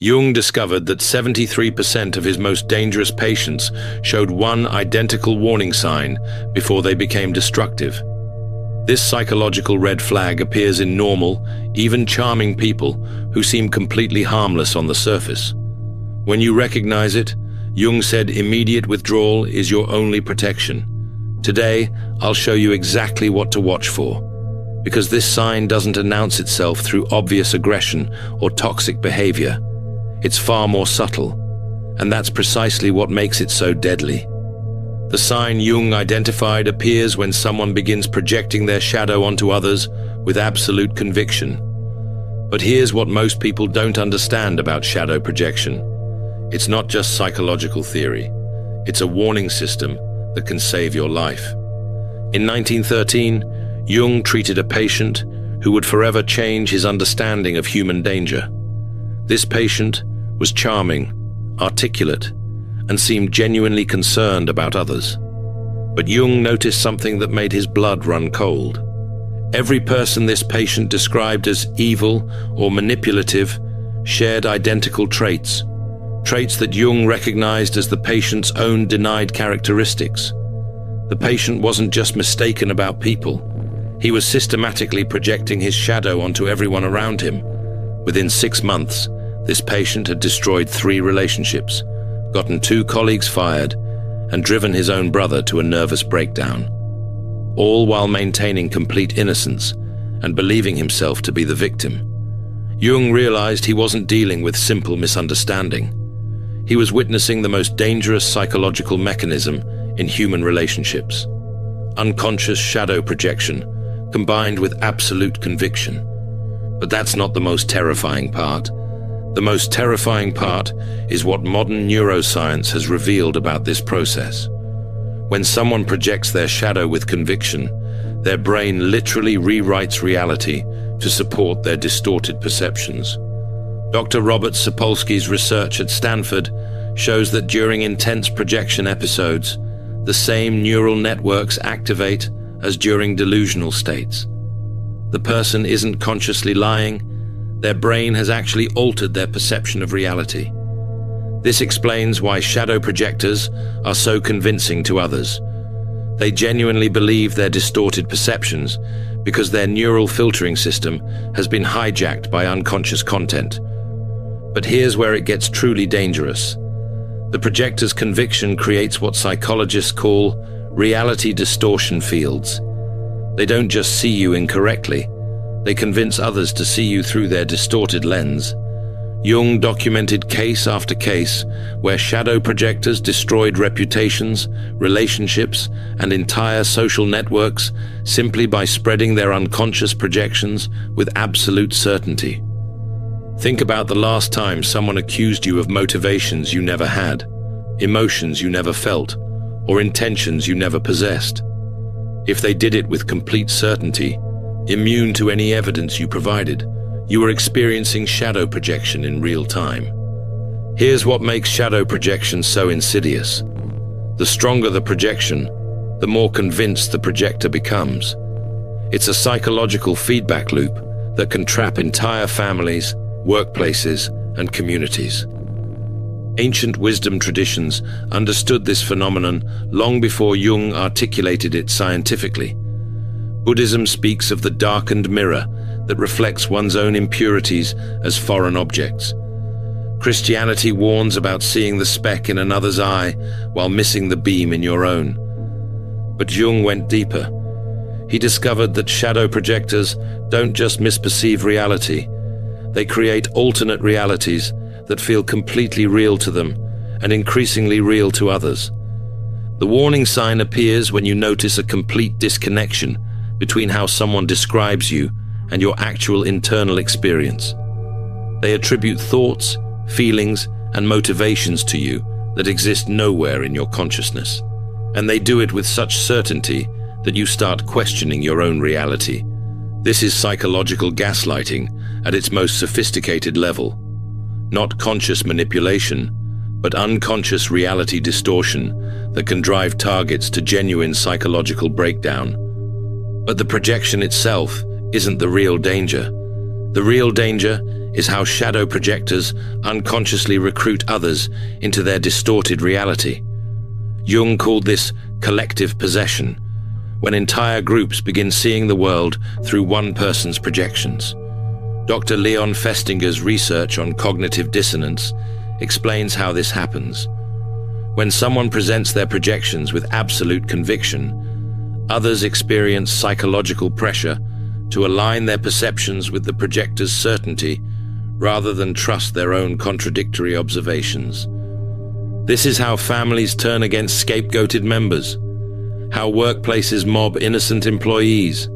Jung discovered that 73% of his most dangerous patients showed one identical warning sign before they became destructive. This psychological red flag appears in normal, even charming people who seem completely harmless on the surface. When you recognize it, Jung said immediate withdrawal is your only protection. Today, I'll show you exactly what to watch for, because this sign doesn't announce itself through obvious aggression or toxic behavior. It's far more subtle, and that's precisely what makes it so deadly. The sign Jung identified appears when someone begins projecting their shadow onto others with absolute conviction. But here's what most people don't understand about shadow projection. It's not just psychological theory. It's a warning system that can save your life. In 1913, Jung treated a patient who would forever change his understanding of human danger. This patient was charming, articulate, and seemed genuinely concerned about others. But Jung noticed something that made his blood run cold. Every person this patient described as evil or manipulative shared identical traits that Jung recognized as the patient's own denied characteristics. The patient wasn't just mistaken about people. He was systematically projecting his shadow onto everyone around him. Within 6 months, this patient had destroyed 3 relationships, gotten 2 colleagues fired, and driven his own brother to a nervous breakdown, all while maintaining complete innocence and believing himself to be the victim. Jung realized he wasn't dealing with simple misunderstanding. He was witnessing the most dangerous psychological mechanism in human relationships: unconscious shadow projection combined with absolute conviction. But that's not the most terrifying part. The most terrifying part is what modern neuroscience has revealed about this process. When someone projects their shadow with conviction, their brain literally rewrites reality to support their distorted perceptions. Dr. Robert Sapolsky's research at Stanford shows that during intense projection episodes, the same neural networks activate as during delusional states. The person isn't consciously lying. Their brain has actually altered their perception of reality. This explains why shadow projectors are so convincing to others. They genuinely believe their distorted perceptions because their neural filtering system has been hijacked by unconscious content. But here's where it gets truly dangerous. The projector's conviction creates what psychologists call reality distortion fields. They don't just see you incorrectly. They convince others to see you through their distorted lens. Jung documented case after case where shadow projectors destroyed reputations, relationships, and entire social networks simply by spreading their unconscious projections with absolute certainty. Think about the last time someone accused you of motivations you never had, emotions you never felt, or intentions you never possessed. If they did it with complete certainty, immune to any evidence you provided, you were experiencing shadow projection in real time. Here's what makes shadow projection so insidious. The stronger the projection, the more convinced the projector becomes. It's a psychological feedback loop that can trap entire families, workplaces, and communities. Ancient wisdom traditions understood this phenomenon long before Jung articulated it scientifically. Buddhism speaks of the darkened mirror that reflects one's own impurities as foreign objects. Christianity warns about seeing the speck in another's eye while missing the beam in your own. But Jung went deeper. He discovered that shadow projectors don't just misperceive reality. They create alternate realities that feel completely real to them and increasingly real to others. The warning sign appears when you notice a complete disconnection between how someone describes you and your actual internal experience. They attribute thoughts, feelings, and motivations to you that exist nowhere in your consciousness. And they do it with such certainty that you start questioning your own reality. This is psychological gaslighting at its most sophisticated level. Not conscious manipulation, but unconscious reality distortion that can drive targets to genuine psychological breakdown. But the projection itself isn't the real danger. The real danger is how shadow projectors unconsciously recruit others into their distorted reality. Jung called this collective possession, when entire groups begin seeing the world through one person's projections. Dr. Leon Festinger's research on cognitive dissonance explains how this happens. When someone presents their projections with absolute conviction, others experience psychological pressure to align their perceptions with the projector's certainty rather than trust their own contradictory observations. This is how families turn against scapegoated members, how workplaces mob innocent employees,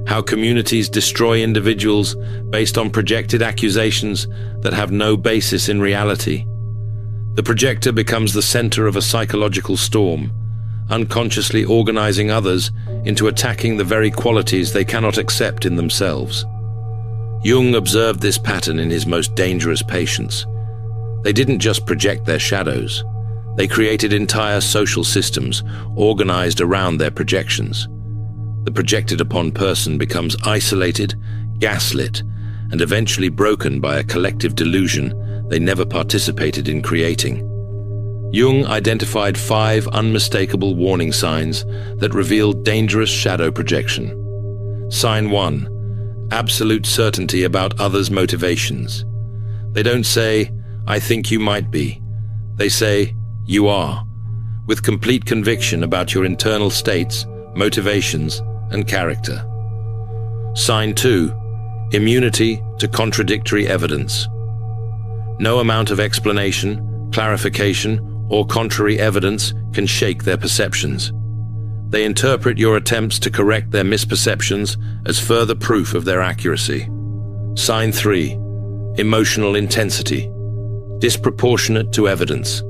how communities destroy individuals based on projected accusations that have no basis in reality. The projector becomes the center of a psychological storm, unconsciously organizing others into attacking the very qualities they cannot accept in themselves. Jung observed this pattern in his most dangerous patients. They didn't just project their shadows. They created entire social systems organized around their projections. The projected upon person becomes isolated, gaslit, and eventually broken by a collective delusion they never participated in creating. Jung identified 5 unmistakable warning signs that revealed dangerous shadow projection. Sign 1. Absolute certainty about others' motivations. They don't say, "I think you might be." They say, "You are," with complete conviction about your internal states, motivations, and character. Sign 2. Immunity to contradictory evidence. No amount of explanation, clarification, or contrary evidence can shake their perceptions. They interpret your attempts to correct their misperceptions as further proof of their accuracy. Sign 3. Emotional intensity. Disproportionate to evidence.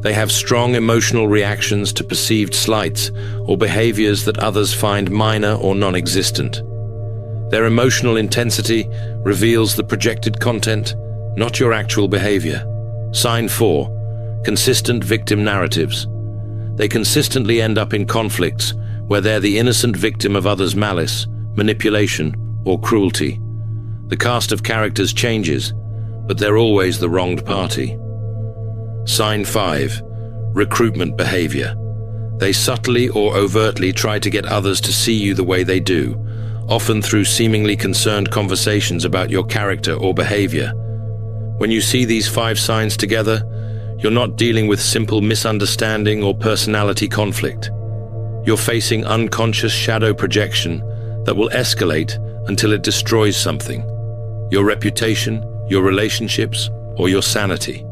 They have strong emotional reactions to perceived slights or behaviors that others find minor or non-existent. Their emotional intensity reveals the projected content, not your actual behavior. Sign 4. Consistent victim narratives. They consistently end up in conflicts where they're the innocent victim of others' malice, manipulation, or cruelty. The cast of characters changes, but they're always the wronged party. Sign 5. Recruitment behavior. They subtly or overtly try to get others to see you the way they do, often through seemingly concerned conversations about your character or behavior. When you see these 5 signs together, you're not dealing with simple misunderstanding or personality conflict. You're facing unconscious shadow projection that will escalate until it destroys something: your reputation, your relationships, or your sanity.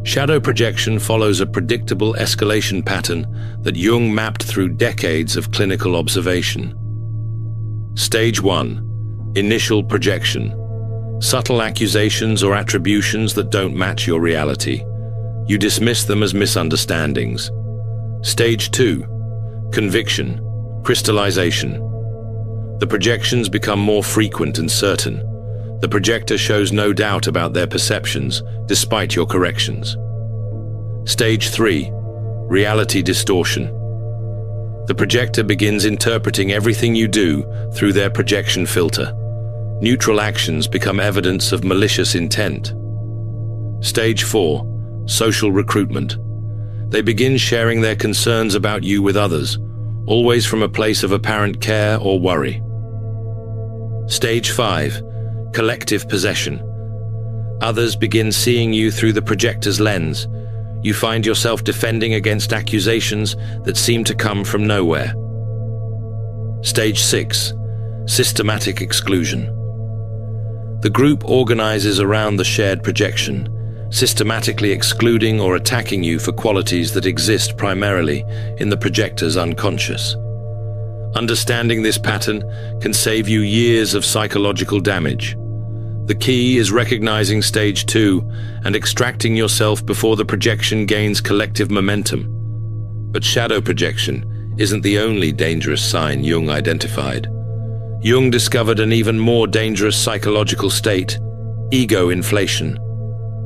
Shadow projection follows a predictable escalation pattern that Jung mapped through decades of clinical observation. Stage 1. Initial projection. Subtle accusations or attributions that don't match your reality. You dismiss them as misunderstandings. Stage 2. Conviction. Crystallization. The projections become more frequent and certain. The projector shows no doubt about their perceptions, despite your corrections. Stage 3. Reality distortion. The projector begins interpreting everything you do through their projection filter. Neutral actions become evidence of malicious intent. Stage 4. Social recruitment. They begin sharing their concerns about you with others, always from a place of apparent care or worry. Stage 5. Collective possession. Others begin seeing you through the projector's lens. You find yourself defending against accusations that seem to come from nowhere. Stage 6. Systematic exclusion. The group organizes around the shared projection, systematically excluding or attacking you for qualities that exist primarily in the projector's unconscious. Understanding this pattern can save you years of psychological damage. The key is recognizing stage 2 and extracting yourself before the projection gains collective momentum. But shadow projection isn't the only dangerous sign Jung identified. Jung discovered an even more dangerous psychological state: ego inflation.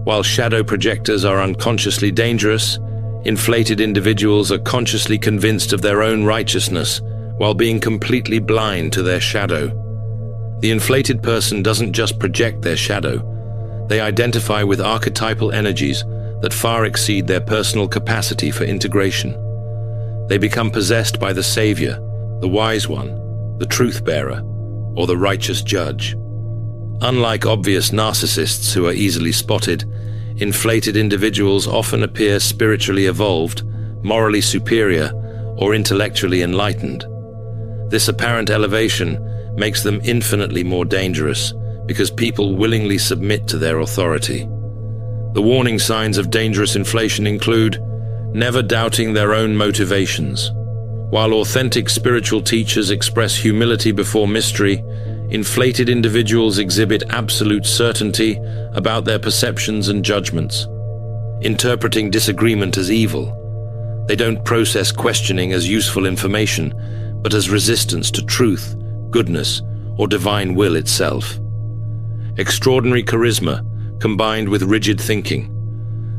While shadow projectors are unconsciously dangerous, inflated individuals are consciously convinced of their own righteousness while being completely blind to their shadow. The inflated person doesn't just project their shadow, they identify with archetypal energies that far exceed their personal capacity for integration. They become possessed by the savior, the wise one, the truth-bearer, or the righteous judge. Unlike obvious narcissists who are easily spotted, inflated individuals often appear spiritually evolved, morally superior, or intellectually enlightened. This apparent elevation makes them infinitely more dangerous because people willingly submit to their authority. The warning signs of dangerous inflation include never doubting their own motivations. While authentic spiritual teachers express humility before mystery, inflated individuals exhibit absolute certainty about their perceptions and judgments. Interpreting disagreement as evil, they don't process questioning as useful information, but as resistance to truth, goodness, or divine will itself. Extraordinary charisma combined with rigid thinking.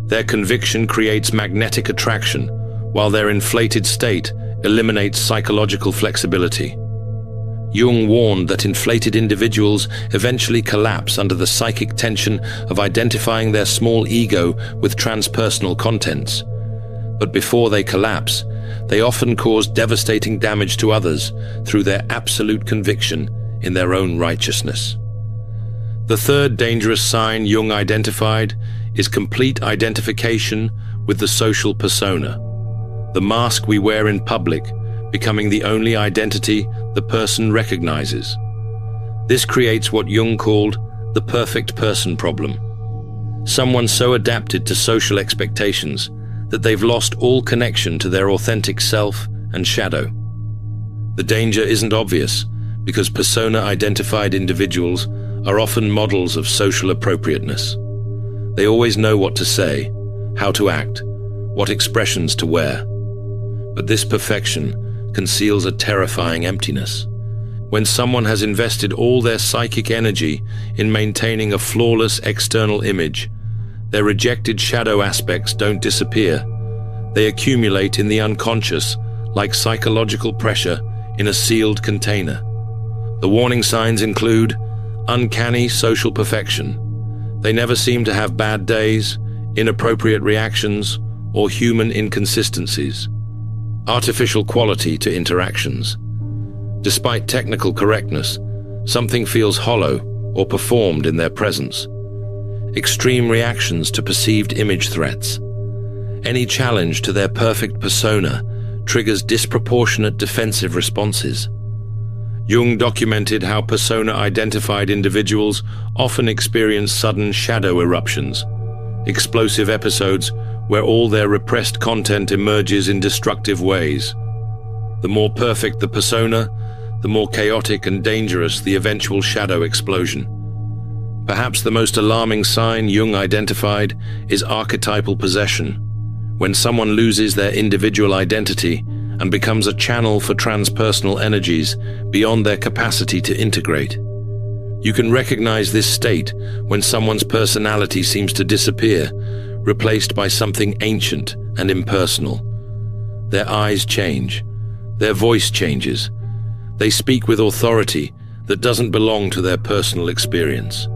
Their conviction creates magnetic attraction, while their inflated state eliminates psychological flexibility. Jung warned that inflated individuals eventually collapse under the psychic tension of identifying their small ego with transpersonal contents. But before they collapse, they often cause devastating damage to others through their absolute conviction in their own righteousness. The third dangerous sign Jung identified is complete identification with the social persona, the mask we wear in public, becoming the only identity the person recognizes. This creates what Jung called the perfect person problem. Someone so adapted to social expectations that they've lost all connection to their authentic self and shadow. The danger isn't obvious because persona-identified individuals are often models of social appropriateness. They always know what to say, how to act, what expressions to wear. But this perfection conceals a terrifying emptiness. When someone has invested all their psychic energy in maintaining a flawless external image, their rejected shadow aspects don't disappear. They accumulate in the unconscious, like psychological pressure in a sealed container. The warning signs include uncanny social perfection. They never seem to have bad days, inappropriate reactions, or human inconsistencies. Artificial quality to interactions. Despite technical correctness, something feels hollow or performed in their presence. Extreme reactions to perceived image threats. Any challenge to their perfect persona triggers disproportionate defensive responses. Jung documented how persona-identified individuals often experience sudden shadow eruptions, explosive episodes where all their repressed content emerges in destructive ways. The more perfect the persona, the more chaotic and dangerous the eventual shadow explosion. Perhaps the most alarming sign Jung identified is archetypal possession, when someone loses their individual identity and becomes a channel for transpersonal energies beyond their capacity to integrate. You can recognize this state when someone's personality seems to disappear, replaced by something ancient and impersonal. Their eyes change, their voice changes. They speak with authority that doesn't belong to their personal experience.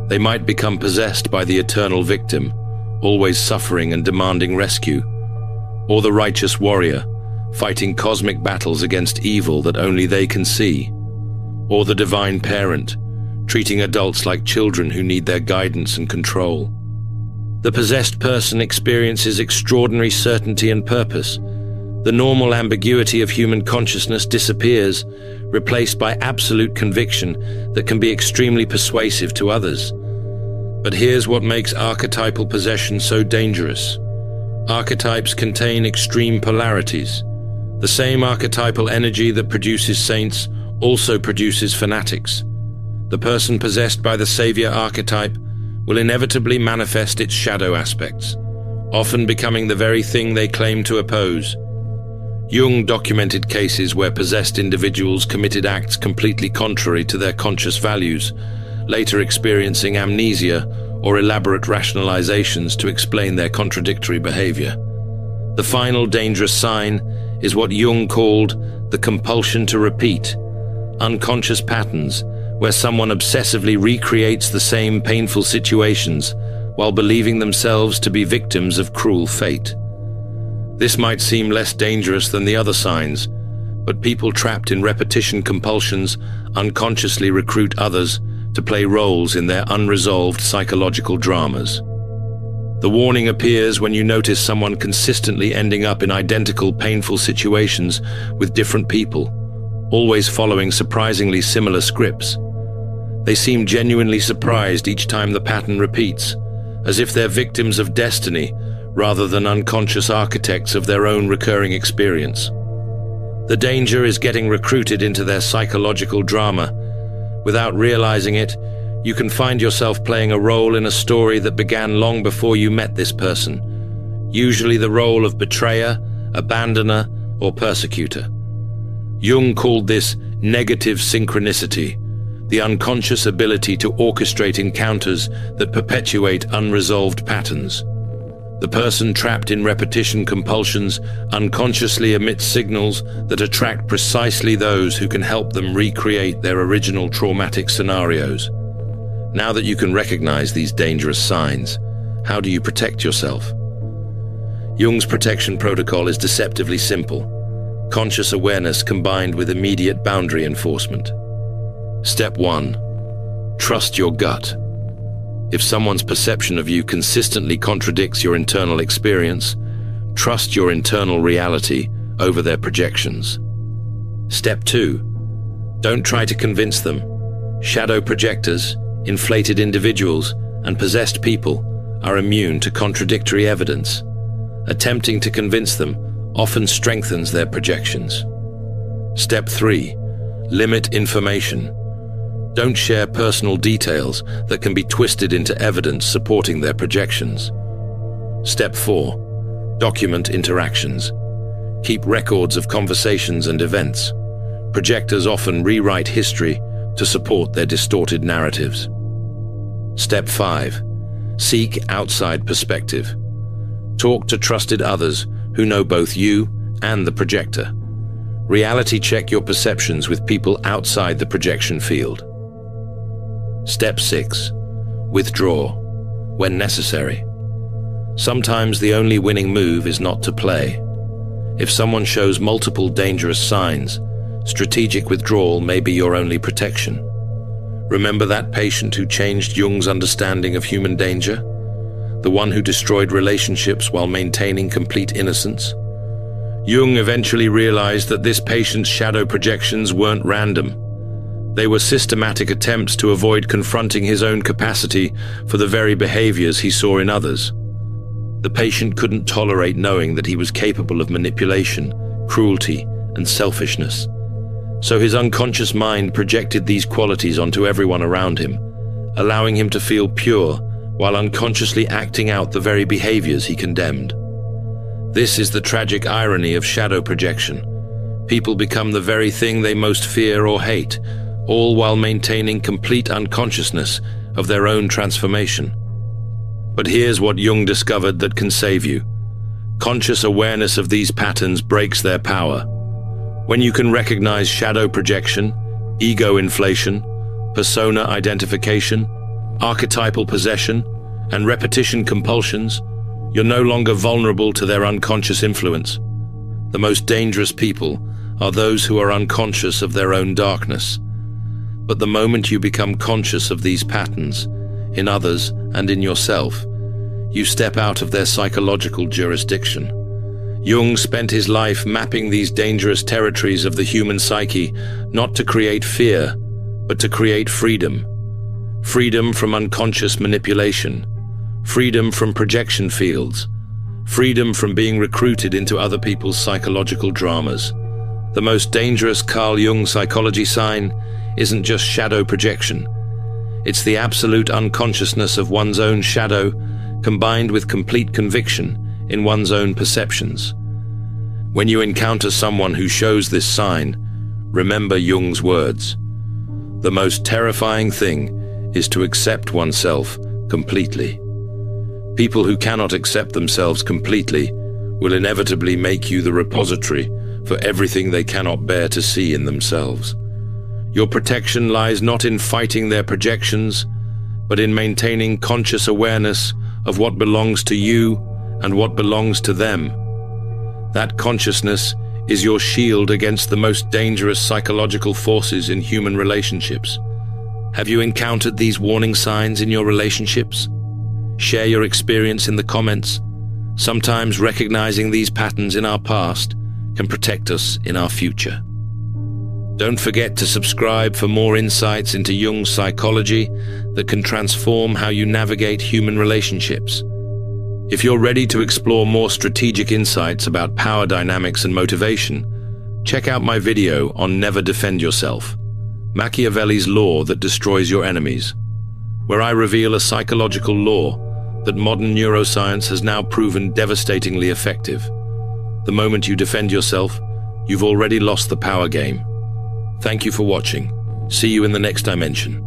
They might become possessed by the eternal victim, always suffering and demanding rescue, or the righteous warrior, fighting cosmic battles against evil that only they can see, or the divine parent, treating adults like children who need their guidance and control. The possessed person experiences extraordinary certainty and purpose. The normal ambiguity of human consciousness disappears, replaced by absolute conviction that can be extremely persuasive to others. But here's what makes archetypal possession so dangerous. Archetypes contain extreme polarities. The same archetypal energy that produces saints also produces fanatics. The person possessed by the savior archetype will inevitably manifest its shadow aspects, often becoming the very thing they claim to oppose. Jung documented cases where possessed individuals committed acts completely contrary to their conscious values, later experiencing amnesia or elaborate rationalizations to explain their contradictory behavior. The final dangerous sign is what Jung called the compulsion to repeat, unconscious patterns where someone obsessively recreates the same painful situations while believing themselves to be victims of cruel fate. This might seem less dangerous than the other signs, but people trapped in repetition compulsions unconsciously recruit others to play roles in their unresolved psychological dramas. The warning appears when you notice someone consistently ending up in identical painful situations with different people, always following surprisingly similar scripts. They seem genuinely surprised each time the pattern repeats, as if they're victims of destiny rather than unconscious architects of their own recurring experience. The danger is getting recruited into their psychological drama. Without realizing it, you can find yourself playing a role in a story that began long before you met this person, usually the role of betrayer, abandoner, or persecutor. Jung called this negative synchronicity, the unconscious ability to orchestrate encounters that perpetuate unresolved patterns. The person trapped in repetition compulsions unconsciously emits signals that attract precisely those who can help them recreate their original traumatic scenarios. Now that you can recognize these dangerous signs, how do you protect yourself? Jung's protection protocol is deceptively simple: conscious awareness combined with immediate boundary enforcement. Step 1. Trust your gut. If someone's perception of you consistently contradicts your internal experience, trust your internal reality over their projections. Step 2. Don't try to convince them. Shadow projectors, inflated individuals, and possessed people are immune to contradictory evidence. Attempting to convince them often strengthens their projections. Step 3. Limit information. Don't share personal details that can be twisted into evidence supporting their projections. Step 4. Document interactions. Keep records of conversations and events. Projectors often rewrite history to support their distorted narratives. Step 5. Seek outside perspective. Talk to trusted others who know both you and the projector. Reality check your perceptions with people outside the projection field. Step 6. Withdraw when necessary. Sometimes the only winning move is not to play. If someone shows multiple dangerous signs, strategic withdrawal may be your only protection. Remember that patient who changed Jung's understanding of human danger? The one who destroyed relationships while maintaining complete innocence? Jung eventually realized that this patient's shadow projections weren't random. They were systematic attempts to avoid confronting his own capacity for the very behaviors he saw in others. The patient couldn't tolerate knowing that he was capable of manipulation, cruelty, and selfishness. So his unconscious mind projected these qualities onto everyone around him, allowing him to feel pure while unconsciously acting out the very behaviors he condemned. This is the tragic irony of shadow projection. People become the very thing they most fear or hate, all while maintaining complete unconsciousness of their own transformation. But here's what Jung discovered that can save you. Conscious awareness of these patterns breaks their power. When you can recognize shadow projection, ego inflation, persona identification, archetypal possession, and repetition compulsions, you're no longer vulnerable to their unconscious influence. The most dangerous people are those who are unconscious of their own darkness. But the moment you become conscious of these patterns, in others and in yourself, you step out of their psychological jurisdiction. Jung spent his life mapping these dangerous territories of the human psyche, not to create fear, but to create freedom. Freedom from unconscious manipulation, freedom from projection fields, freedom from being recruited into other people's psychological dramas. The most dangerous Carl Jung psychology sign isn't just shadow projection. It's the absolute unconsciousness of one's own shadow combined with complete conviction in one's own perceptions. When you encounter someone who shows this sign, remember Jung's words. The most terrifying thing is to accept oneself completely. People who cannot accept themselves completely will inevitably make you the repository for everything they cannot bear to see in themselves. Your protection lies not in fighting their projections, but in maintaining conscious awareness of what belongs to you and what belongs to them. That consciousness is your shield against the most dangerous psychological forces in human relationships. Have you encountered these warning signs in your relationships? Share your experience in the comments. Sometimes recognizing these patterns in our past can protect us in our future. Don't forget to subscribe for more insights into Jung's psychology that can transform how you navigate human relationships. If you're ready to explore more strategic insights about power dynamics and motivation, check out my video on Never Defend Yourself, Machiavelli's law that destroys your enemies, where I reveal a psychological law that modern neuroscience has now proven devastatingly effective. The moment you defend yourself, you've already lost the power game. Thank you for watching. See you in the next dimension.